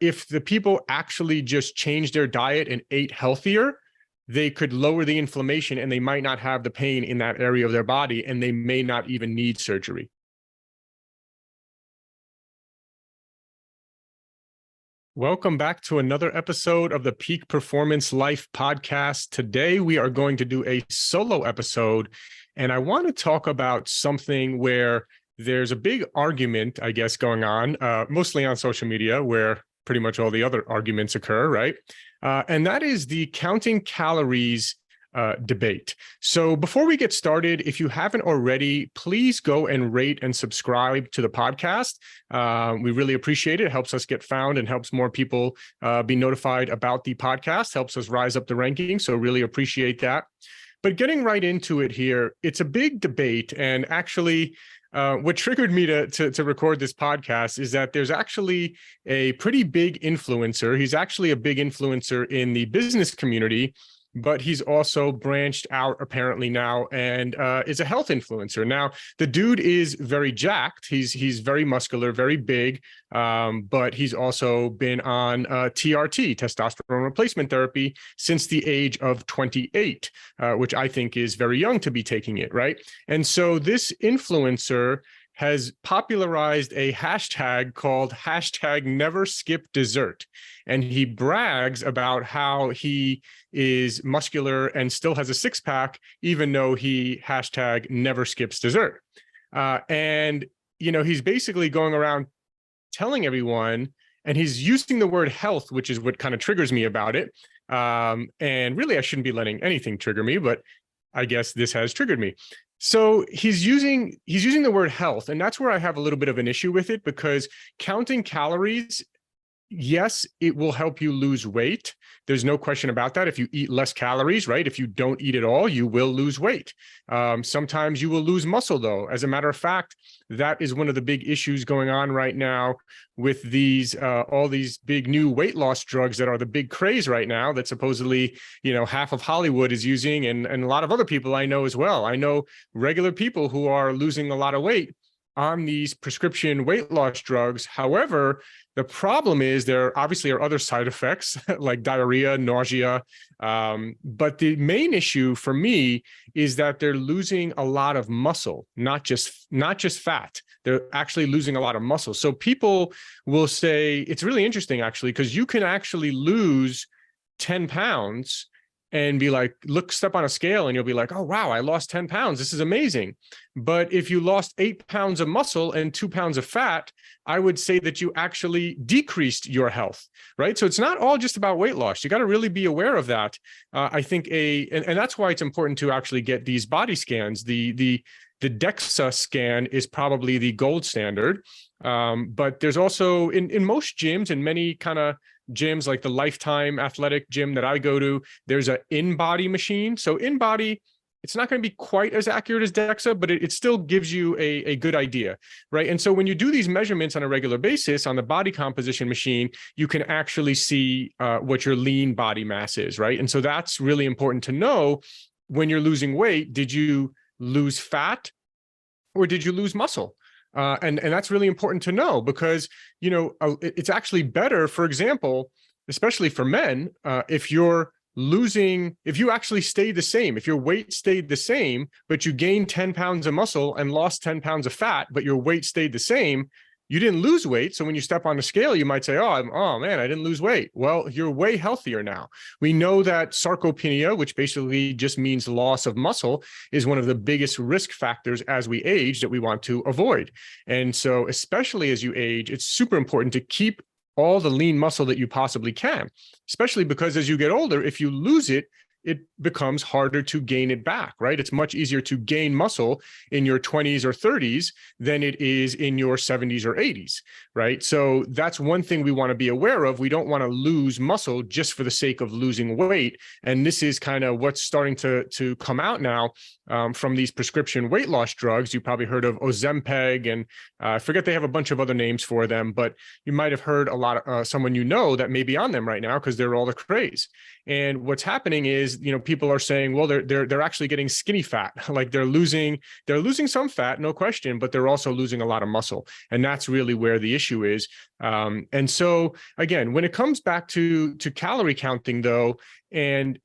if the people actually just changed their diet and ate healthier, they could lower the inflammation and they might not have the pain in that area of their body, and they may not even need surgery. Welcome back to another episode of the Peak Performance Life podcast. Today, we are going to do a solo episode, and I want to talk about something where there's a big argument, I guess, going on, mostly on social media, where pretty much all the other arguments occur, right? And that is the counting calories debate. So before we get started, if you haven't already, please go and rate and subscribe to the podcast. We really appreciate it. It helps us get found and helps more people be notified about the podcast, helps us rise up the rankings. So really appreciate that. But getting right into it here, it's a big debate. And actually, what triggered me to record this podcast is that there's actually a pretty big influencer. He's actually a big influencer in the business community, but he's also branched out apparently now and is a health influencer. Now, the dude is very jacked. He's very muscular, very big, but he's also been on TRT, testosterone replacement therapy, since the age of 28, which I think is very young to be taking it, right? And so this influencer has popularized a hashtag called #NeverSkipDessert. And he brags about how he is muscular and still has a six-pack, even though he #NeverSkipsDessert. And, you know, he's basically going around telling everyone, and he's using the word health, which is what kind of triggers me about it. And really, I shouldn't be letting anything trigger me, but I guess this has triggered me. So he's using the word health, and that's where I have a little bit of an issue with it, because counting calories, yes, it will help you lose weight. There's no question about that. If you eat less calories, right? If you don't eat at all, you will lose weight. Sometimes you will lose muscle, though. As a matter of fact, that is one of the big issues going on right now with these all these big new weight loss drugs that are the big craze right now, that supposedly, you know, half of Hollywood is using, and a lot of other people I know as well. I know regular people who are losing a lot of weight on these prescription weight loss drugs. However, the problem is there obviously are other side effects like diarrhea, nausea. But the main issue for me is that they're losing a lot of muscle, not just fat. They're actually losing a lot of muscle. So people will say, it's really interesting actually, because you can actually lose 10 pounds and be like, step on a scale and you'll be like, oh, wow, I lost 10 pounds. This is amazing. But if you lost 8 pounds of muscle and 2 pounds of fat, I would say that you actually decreased your health, right? So it's not all just about weight loss. You got to really be aware of that. I think and that's why it's important to actually get these body scans. The DEXA scan is probably the gold standard. But there's also in most gyms, in many kind of gyms like the Lifetime Athletic gym that I go to, there's an in-body machine. So in-body, it's not going to be quite as accurate as DEXA, but it still gives you a good idea, right? And so when you do these measurements on a regular basis on the body composition machine, you can actually see what your lean body mass is, right? And so that's really important to know when you're losing weight. Did you lose fat or did you lose muscle? And that's really important to know, because, you know, it's actually better, for example, especially for men, if you actually stayed the same, if your weight stayed the same, but you gained 10 pounds of muscle and lost 10 pounds of fat, but your weight stayed the same, you didn't lose weight. So when you step on the scale, you might say, oh man, I didn't lose weight. Well, you're way healthier now. We know that sarcopenia, which basically just means loss of muscle, is one of the biggest risk factors as we age that we want to avoid. And so especially as you age, it's super important to keep all the lean muscle that you possibly can, especially because as you get older, if you lose it, it becomes harder to gain it back, right? It's much easier to gain muscle in your 20s or 30s than it is in your 70s or 80s, right? So that's one thing we want to be aware of. We don't want to lose muscle just for the sake of losing weight. And this is kind of what's starting to come out now from these prescription weight loss drugs. You probably heard of Ozempic, and I forget, they have a bunch of other names for them, but you might have heard a lot of someone you know that may be on them right now because they're all the craze. And what's happening is is, people are saying, well, they're actually getting skinny fat, like they're losing some fat, no question, but they're also losing a lot of muscle, and that's really where the issue is. And so again, when it comes back to calorie counting, though, and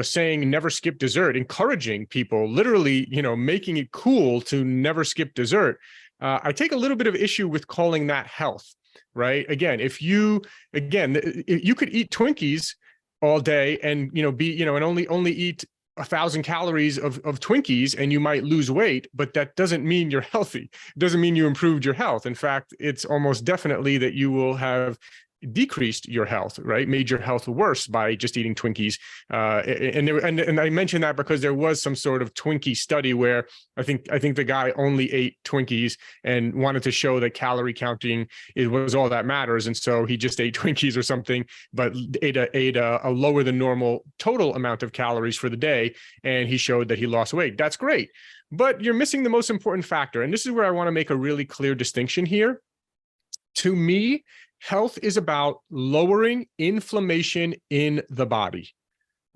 saying never skip dessert, encouraging people, literally, making it cool to never skip dessert, I take a little bit of issue with calling that health, right? Again, you could eat Twinkies all day and, and only eat 1,000 calories of Twinkies, and you might lose weight, but that doesn't mean you're healthy. It doesn't mean you improved your health. In fact, it's almost definitely that you will have decreased your health, right? Made your health worse by just eating Twinkies. And I mentioned that because there was some sort of Twinkie study where I think the guy only ate Twinkies and wanted to show that calorie counting was all that matters, and so he just ate Twinkies or something, but ate a lower than normal total amount of calories for the day, and he showed that he lost weight. That's great, but you're missing the most important factor, and this is where I want to make a really clear distinction here. To me, health is about lowering inflammation in the body.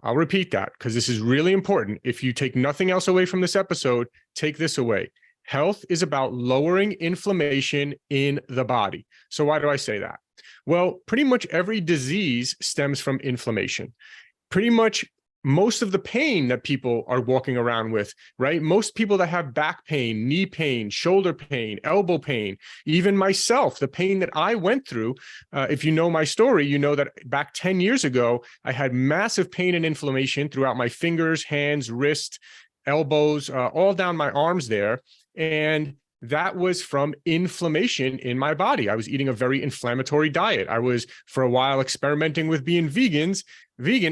I'll repeat that because this is really important. If you take nothing else away from this episode, take this away. Health is about lowering inflammation in the body. So why do I say that? Well, pretty much every disease stems from inflammation. Pretty much most of the pain that people are walking around with, right? Most people that have back pain, knee pain, shoulder pain, elbow pain, even myself, the pain that I went through, if you know my story, you know that back 10 years ago, I had massive pain and inflammation throughout my fingers, hands, wrist, elbows, all down my arms there. And that was from inflammation in my body. I was eating a very inflammatory diet. I was, for a while, experimenting with being vegan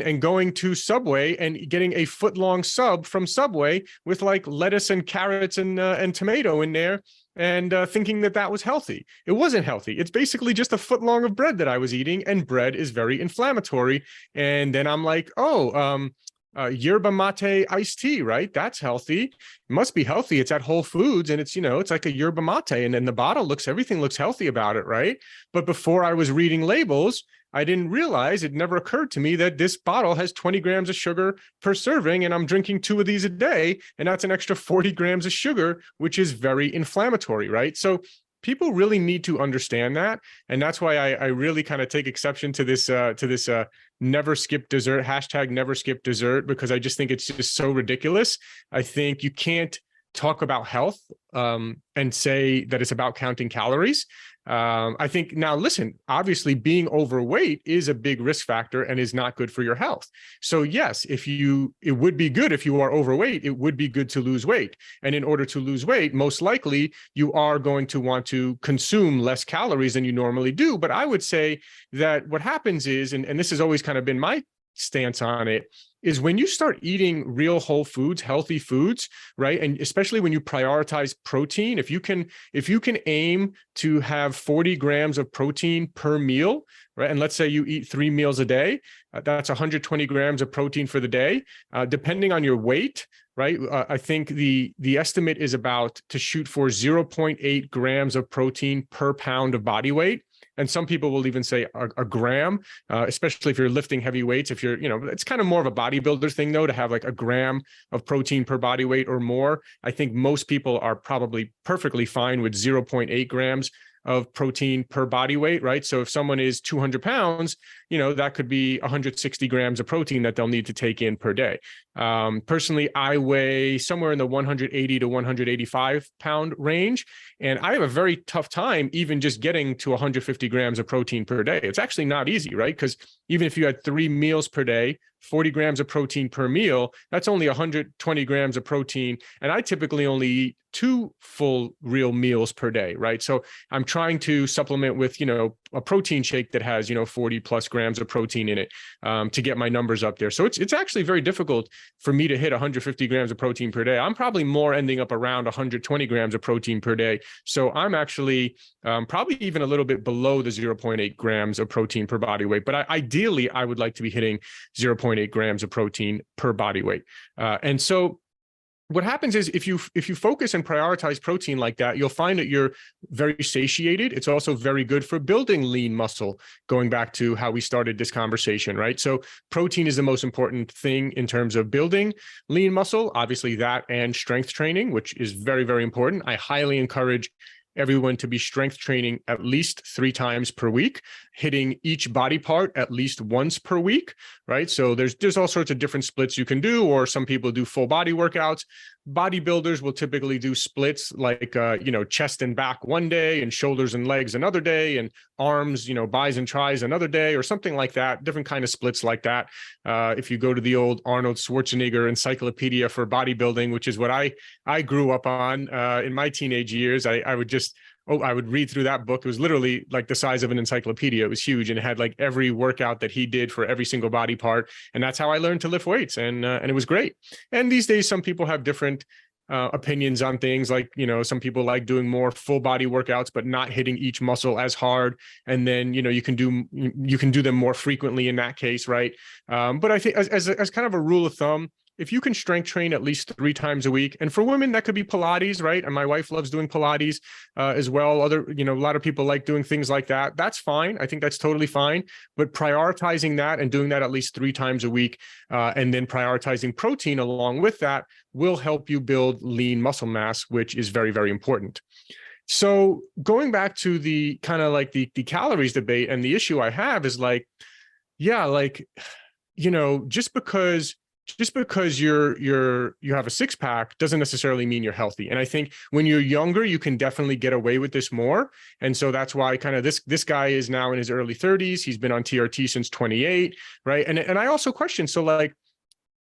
and going to Subway and getting a foot-long sub from Subway with like lettuce and carrots and tomato in there, and thinking that was healthy. It wasn't healthy. It's basically just a foot long of bread that I was eating, and bread is very inflammatory. And then I'm like, yerba mate iced tea, right? That's healthy. It must be healthy. It's at Whole Foods, and it's like a yerba mate, and then the bottle everything looks healthy about it, right? But before I was reading labels, I didn't realize, it never occurred to me that this bottle has 20 grams of sugar per serving, and I'm drinking 2 of these a day, and that's an extra 40 grams of sugar, which is very inflammatory, right? So people really need to understand that. And that's why I really kind of take exception to this never skip dessert, hashtag never skip dessert, because I just think it's just so ridiculous. I think you can't talk about health and say that it's about counting calories. I think now, listen, obviously being overweight is a big risk factor and is not good for your health. So yes, it would be good if you are overweight, it would be good to lose weight. And in order to lose weight, most likely you are going to want to consume less calories than you normally do. But I would say that what happens is, and this has always kind of been my stance on it, is when you start eating real whole foods, healthy foods, right? And especially when you prioritize protein, if you can aim to have 40 grams of protein per meal, right? And let's say you eat 3 meals a day, that's 120 grams of protein for the day, depending on your weight, right? I think the estimate is about to shoot for 0.8 grams of protein per pound of body weight. And some people will even say a gram, especially if you're lifting heavy weights. If you're, it's kind of more of a bodybuilder thing, though, to have like a gram of protein per body weight or more. I think most people are probably perfectly fine with 0.8 grams of protein per body weight, right? So if someone is 200 pounds, that could be 160 grams of protein that they'll need to take in per day. Personally, I weigh somewhere in the 180 to 185 pound range, and I have a very tough time even just getting to 150 grams of protein per day. It's actually not easy, right? Because even if you had 3 meals per day, 40 grams of protein per meal, that's only 120 grams of protein. And I typically only eat 2 full real meals per day, right? So I'm trying to supplement with, a protein shake that has, 40 plus grams of protein in it to get my numbers up there. So it's actually very difficult for me to hit 150 grams of protein per day. I'm probably more ending up around 120 grams of protein per day. So I'm actually probably even a little bit below the 0.8 grams of protein per body weight. But ideally, I would like to be hitting 0.8 grams of protein per body weight. And so what happens is if you focus and prioritize protein like that, you'll find that you're very satiated. It's also very good for building lean muscle, going back to how we started this conversation, right? So protein is the most important thing in terms of building lean muscle, obviously that and strength training, which is very, very important. I highly encourage everyone to be strength training at least 3 times per week, hitting each body part at least once per week, right? So there's all sorts of different splits you can do, or some people do full body workouts. Bodybuilders will typically do splits like, chest and back one day and shoulders and legs another day, and arms, bis and tris another day, or something like that, different kind of splits like that. If you go to the old Arnold Schwarzenegger encyclopedia for bodybuilding, which is what I grew up on in my teenage years, I would read through that book. It was literally like the size of an encyclopedia. It was huge, and it had like every workout that he did for every single body part. And that's how I learned to lift weights, and it was great. And these days, some people have different opinions on things. Like, some people like doing more full body workouts, but not hitting each muscle as hard. And then, you can do them more frequently in that case, right? But I think as kind of a rule of thumb, if you can strength train at least 3 times a week, and for women, that could be Pilates, right? And my wife loves doing Pilates as well. A lot of people like doing things like that. That's fine. I think that's totally fine. But prioritizing that and doing that at least 3 times a week, and then prioritizing protein along with that will help you build lean muscle mass, which is very, very important. So going back to the kind of like the calories debate, and the issue I have is like, yeah, like, just because you have a 6-pack doesn't necessarily mean you're healthy. And I think when you're younger, you can definitely get away with this more. And so that's why kind of this guy is now in his early 30s. He's been on TRT since 28, right? And I also question, so like,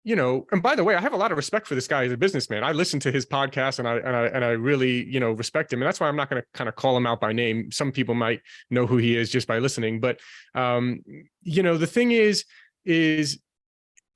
and by the way, I have a lot of respect for this guy as a businessman. I listen to his podcast, and I really, respect him. And that's why I'm not going to kind of call him out by name. Some people might know who he is just by listening. But, the thing is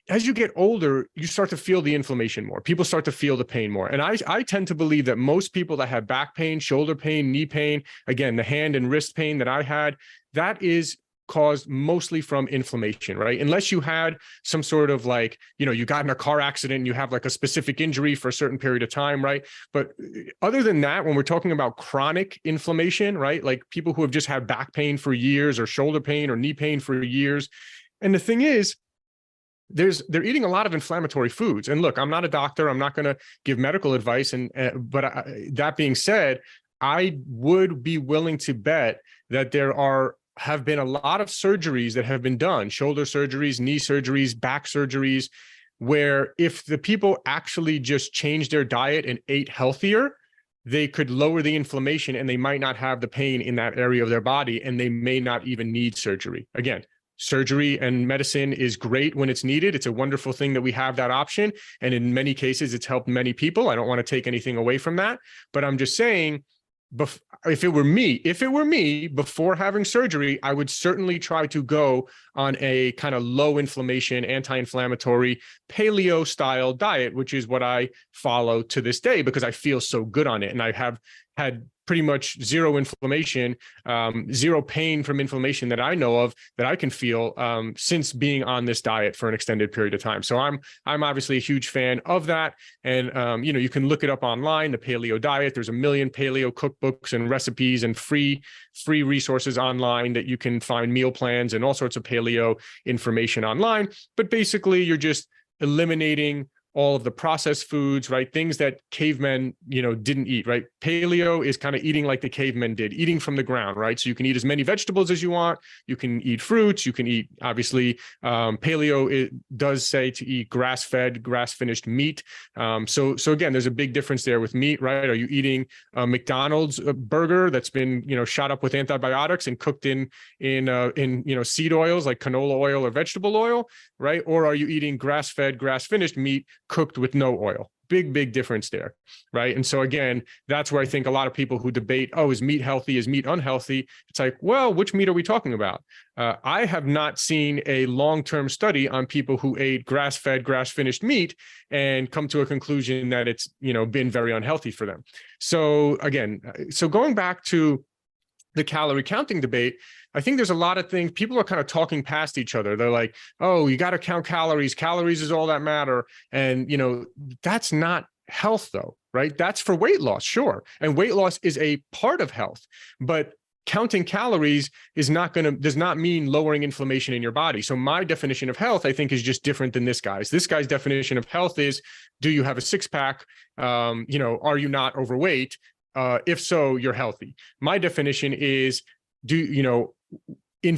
as you get older, you start to feel the inflammation more. People start to feel the pain more. And I tend to believe that most people that have back pain, shoulder pain, knee pain, again, the hand and wrist pain that I had, that is caused mostly from inflammation, right? Unless you had some sort of like, you got in a car accident and you have like a specific injury for a certain period of time, right? But other than that, when we're talking about chronic inflammation, right? Like people who have just had back pain for years, or shoulder pain or knee pain for years. And the thing is, they're eating a lot of inflammatory foods. And look, I'm not a doctor. I'm not going to give medical advice. But that being said, I would be willing to bet that there have been a lot of surgeries that have been done, shoulder surgeries, knee surgeries, back surgeries, where if the people actually just changed their diet and ate healthier, they could lower the inflammation, and they might not have the pain in that area of their body, and they may not even need surgery. Again, surgery and medicine is great when it's needed. It's a wonderful thing that we have that option. And in many cases, it's helped many people. I don't want to take anything away from that, but I'm just saying, if it were me before having surgery, I would certainly try to go on a kind of low inflammation, anti-inflammatory paleo style diet, which is what I follow to this day because I feel so good on it. And I have had pretty much zero inflammation, zero pain from inflammation that I know of that I can feel since being on this diet for an extended period of time. So I'm obviously a huge fan of that. And, you can look it up online, the paleo diet. There's a million paleo cookbooks and recipes and free resources online that you can find meal plans and all sorts of paleo information online. But basically, you're just eliminating all of the processed foods, right? Things that cavemen, didn't eat, right? Paleo is kind of eating like the cavemen did, eating from the ground, right? So you can eat as many vegetables as you want. You can eat fruits. You can eat, obviously, paleo, it does say to eat grass-fed, grass-finished meat. So again, there's a big difference there with meat, right? Are you eating a McDonald's burger that's been, shot up with antibiotics and cooked in seed oils like canola oil or vegetable oil, right? Or are you eating grass-fed, grass-finished meat cooked with no oil? Big difference there, right? And so again, that's where I think a lot of people who debate, oh, is meat healthy? Is meat unhealthy? It's like, well, which meat are we talking about? I have not seen a long-term study on people who ate grass-fed, grass-finished meat and come to a conclusion that it's, been very unhealthy for them. So again, going back to the calorie counting debate, I think there's a lot of things people are kind of talking past each other. They're like, oh, you got to count calories. Calories is all that matter. And, that's not health though, right? That's for weight loss, sure. And weight loss is a part of health, but counting calories does not mean lowering inflammation in your body. So my definition of health, I think, is just different than this guy's. This guy's definition of health is, do you have a six pack? Are you not overweight? If so, you're healthy. My definition is,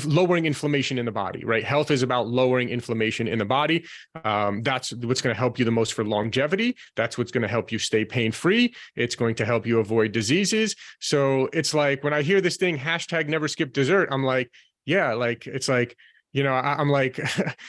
lowering inflammation in the body, right? Health is about lowering inflammation in the body. That's what's going to help you the most for longevity. That's what's going to help you stay pain-free. It's going to help you avoid diseases. So it's like, when I hear this thing, hashtag never skip dessert, I'm like, yeah, like, it's like, I'm like,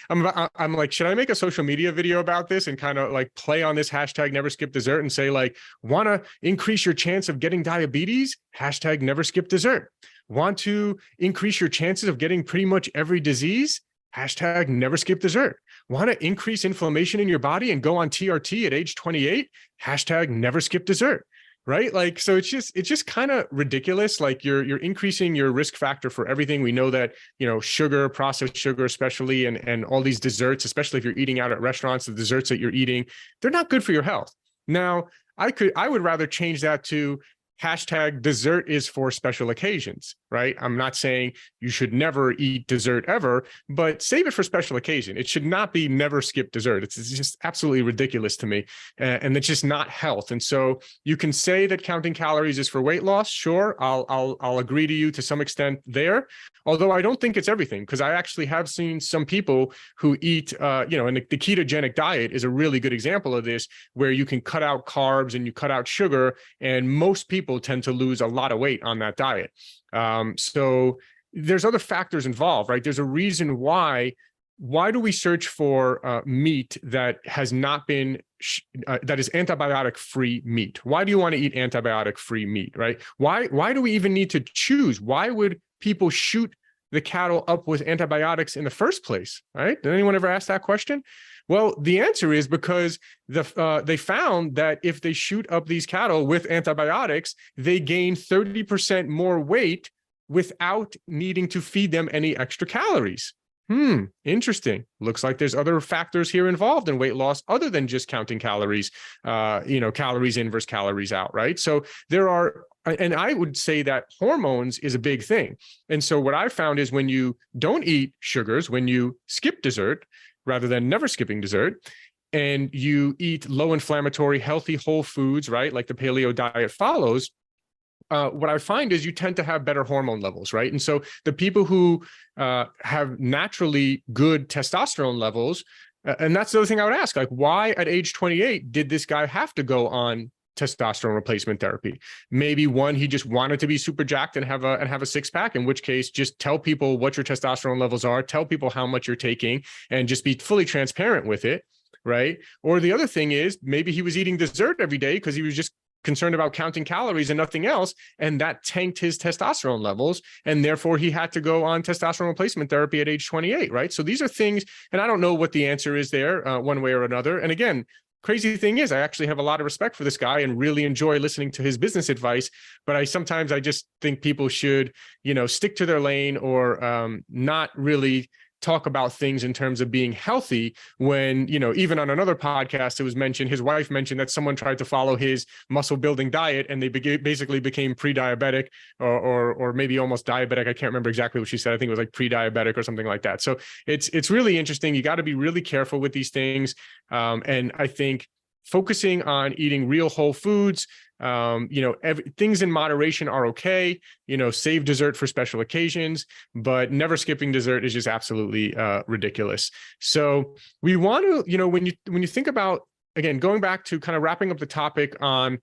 I'm like, should I make a social media video about this and kind of like play on this hashtag never skip dessert and say like, want to increase your chance of getting diabetes? Hashtag never skip dessert. Want to increase your chances of getting pretty much every disease? Hashtag never skip dessert. Want to increase inflammation in your body and go on TRT at age 28? Hashtag never skip dessert. Right? Like, so it's just kind of ridiculous. Like you're increasing your risk factor for everything. We know that, sugar, processed sugar, especially, and all these desserts, especially if you're eating out at restaurants, the desserts that you're eating, they're not good for your health. Now, I would rather change that to hashtag dessert is for special occasions, right? I'm not saying you should never eat dessert ever, but save it for special occasion. It should not be never skip dessert. It's just absolutely ridiculous to me. And it's just not health. And so you can say that counting calories is for weight loss. Sure, I'll agree to you to some extent there. Although I don't think it's everything, because I actually have seen some people who eat, and the ketogenic diet is a really good example of this, where you can cut out carbs and you cut out sugar, and most people tend to lose a lot of weight on that diet. So there's other factors involved, right? There's a reason why do we search for meat that has not been, that is antibiotic-free meat? Why do you want to eat antibiotic-free meat, right? Why do we even need to choose? Why would people shoot the cattle up with antibiotics in the first place, right? Did anyone ever ask that question? Well, the answer is because they found that if they shoot up these cattle with antibiotics, they gain 30% more weight without needing to feed them any extra calories. Interesting. Looks like there's other factors here involved in weight loss other than just counting calories, calories in versus calories out, right? So there are, and I would say that hormones is a big thing. And so what I found is when you don't eat sugars, when you skip dessert, rather than never skipping dessert, and you eat low inflammatory, healthy whole foods, right? Like the paleo diet follows, what I find is you tend to have better hormone levels, right? And so the people who have naturally good testosterone levels, and that's the other thing I would ask, like, why at age 28 did this guy have to go on testosterone replacement therapy? Maybe one, he just wanted to be super jacked and have a six pack, in which case just tell people what your testosterone levels are, tell people how much you're taking, and just be fully transparent with it, right? Or the other thing is maybe he was eating dessert every day because he was just concerned about counting calories and nothing else, and that tanked his testosterone levels, and therefore he had to go on testosterone replacement therapy at age 28, right? So these are things, and I don't know what the answer is there one way or another. And again, crazy thing is, I actually have a lot of respect for this guy and really enjoy listening to his business advice. But I just think people should, stick to their lane or not really talk about things in terms of being healthy when, even on another podcast, it was mentioned, his wife mentioned that someone tried to follow his muscle building diet and they basically became pre-diabetic or maybe almost diabetic. I can't remember exactly what she said. I think it was like pre-diabetic or something like that. So it's really interesting. You got to be really careful with these things. And I think focusing on eating real whole foods, things in moderation are okay, save dessert for special occasions, but never skipping dessert is just absolutely ridiculous. So we want to, when you think about, again, going back to kind of wrapping up the topic on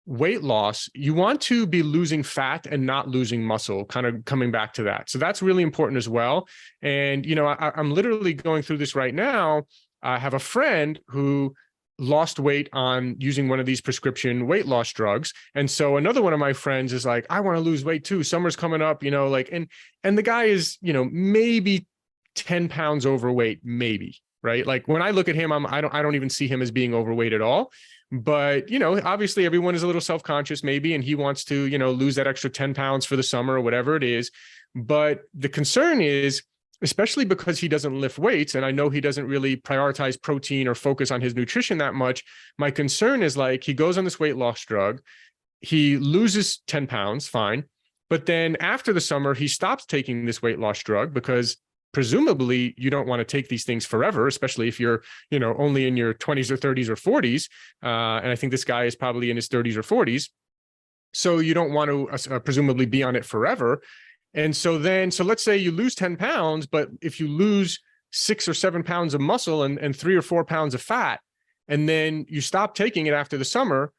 weight loss, you want to be losing fat and not losing muscle, kind of coming back to that. So that's really important as well. And, I'm literally going through this right now. I have a friend who lost weight on using one of these prescription weight loss drugs. And so another one of my friends is like, I want to lose weight too. Summer's coming up, and the guy is, maybe 10 pounds overweight, maybe, right? Like when I look at him, I don't even see him as being overweight at all. But, obviously everyone is a little self-conscious maybe, and he wants to, lose that extra 10 pounds for the summer or whatever it is. But the concern is especially because he doesn't lift weights. And I know he doesn't really prioritize protein or focus on his nutrition that much. My concern is like, he goes on this weight loss drug, he loses 10 pounds, fine. But then after the summer, he stops taking this weight loss drug because presumably you don't want to take these things forever, especially if you're, only in your 20s or 30s or 40s. And I think this guy is probably in his 30s or 40s. So you don't want to presumably be on it forever. And so let's say you lose 10 pounds, but if you lose 6 or 7 pounds of muscle and 3 or 4 pounds of fat, and then you stop taking it after the summer,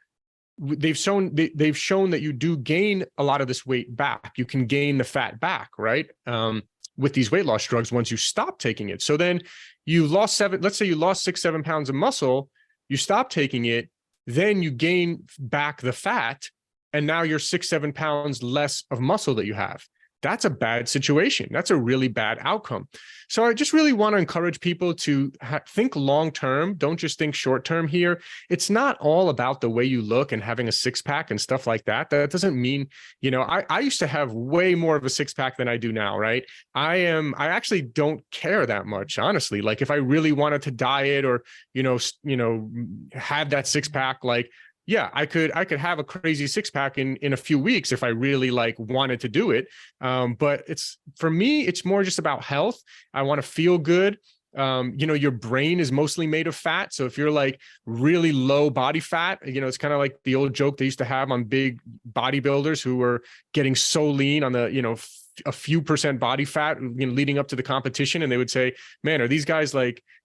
they've shown that you do gain a lot of this weight back. You can gain the fat back, right? With these weight loss drugs once you stop taking it. So then you lost let's say you lost 6, 7 pounds of muscle, you stop taking it, then you gain back the fat, and now you're 6, 7 pounds less of muscle that you have. That's a bad situation. That's a really bad outcome. So I just really want to encourage people to think long-term. Don't just think short-term here. It's not all about the way you look and having a six-pack and stuff like that. That doesn't mean, I used to have way more of a six-pack than I do now, right? I actually don't care that much, honestly. Like if I really wanted to diet or, have that six-pack, like, yeah, I could have a crazy six-pack in a few weeks if I really wanted to do it. But for me, it's more just about health. I want to feel good. Your brain is mostly made of fat. So if you're really low body fat, it's kind of like the old joke they used to have on big bodybuilders who were getting so lean on the, a few percent body fat, leading up to the competition. And they would say, man, are these guys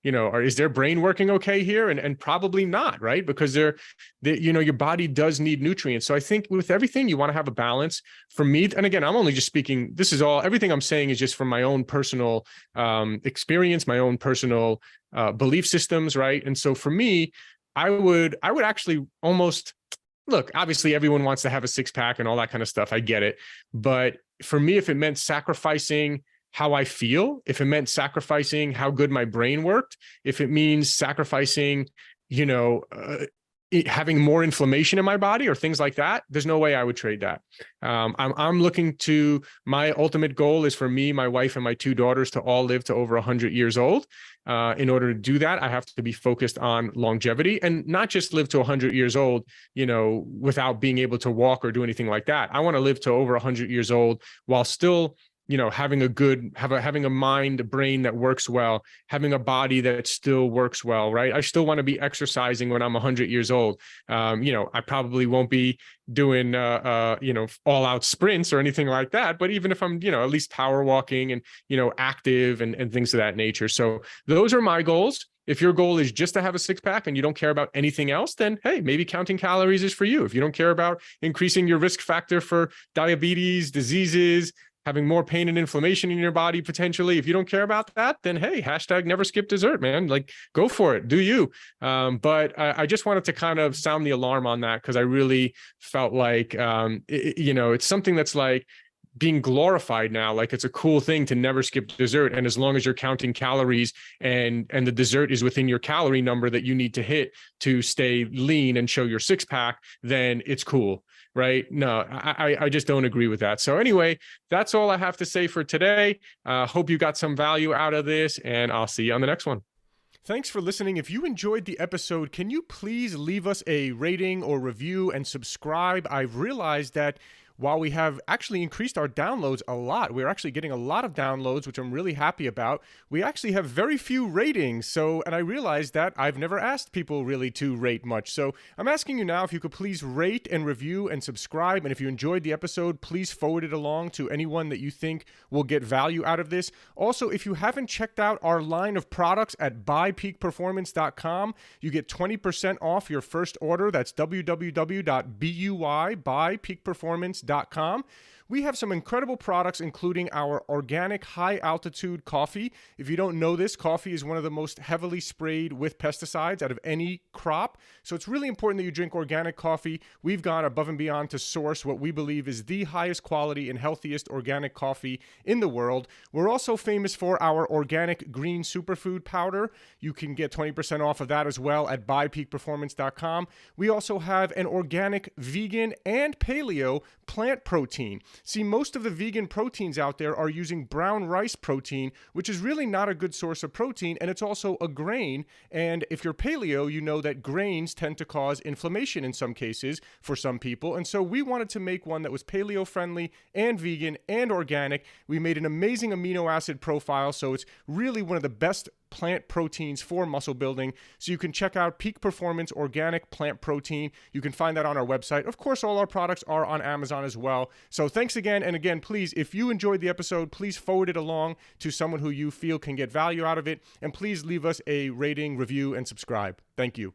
is their brain working okay here? And probably not, right? Because your body does need nutrients. So I think with everything, you want to have a balance. For me, and again, I'm only just speaking, everything I'm saying is just from my own personal experience, my own personal belief systems, right? And so for me, I would actually almost, look, obviously everyone wants to have a six-pack and all that kind of stuff. I get it. But for me, if it meant sacrificing how I feel, if it meant sacrificing how good my brain worked, if it means sacrificing, having more inflammation in my body or things like that, there's no way I would trade that. I'm looking to, my ultimate goal is for me, my wife, and my 2 daughters to all live to over 100 years old. In order to do that, I have to be focused on longevity and not just live to 100 years old, without being able to walk or do anything like that. I want to live to over 100 years old while still having a mind, a brain that works well, having a body that still works well, right? I still want to be exercising when I'm 100 years old. I probably won't be doing, all out sprints or anything like that. But even if I'm, at least power walking and, active and things of that nature. So those are my goals. If your goal is just to have a six-pack and you don't care about anything else, then hey, maybe counting calories is for you. If you don't care about increasing your risk factor for diabetes, diseases, having more pain and inflammation in your body, potentially, if you don't care about that, then hey, #never skip dessert, man. Go for it, do you. But I just wanted to kind of sound the alarm on that because I really felt like, it's something that's being glorified now. Like it's a cool thing to never skip dessert. And as long as you're counting calories and the dessert is within your calorie number that you need to hit to stay lean and show your six-pack, then it's cool. Right? No, I just don't agree with that. So anyway, that's all I have to say for today. Hope you got some value out of this, and I'll see you on the next one. Thanks for listening. If you enjoyed the episode, can you please leave us a rating or review and subscribe? I've realized that while we have actually increased our downloads a lot, we're actually getting a lot of downloads, which I'm really happy about. We actually have very few ratings. And I realized that I've never asked people really to rate much. So I'm asking you now if you could please rate and review and subscribe. And if you enjoyed the episode, please forward it along to anyone that you think will get value out of this. Also, if you haven't checked out our line of products at buypeakperformance.com, you get 20% off your first order. That's www.buypeakperformance.com. We have some incredible products, including our organic high-altitude coffee. If you don't know this, coffee is one of the most heavily sprayed with pesticides out of any crop. So it's really important that you drink organic coffee. We've gone above and beyond to source what we believe is the highest quality and healthiest organic coffee in the world. We're also famous for our organic green superfood powder. You can get 20% off of that as well at buypeakperformance.com. We also have an organic vegan and paleo plant protein. See, most of the vegan proteins out there are using brown rice protein, which is really not a good source of protein, and it's also a grain. And if you're paleo, you know that grains tend to cause inflammation in some cases for some people. And so we wanted to make one that was paleo friendly and vegan and organic. We made an amazing amino acid profile, so it's really one of the best plant proteins for muscle building. So you can check out Peak Performance Organic Plant Protein. You can find that on our website. Of course, all our products are on Amazon as well. So thanks again. And again, please, if you enjoyed the episode, please forward it along to someone who you feel can get value out of it. And please leave us a rating, review, and subscribe. Thank you.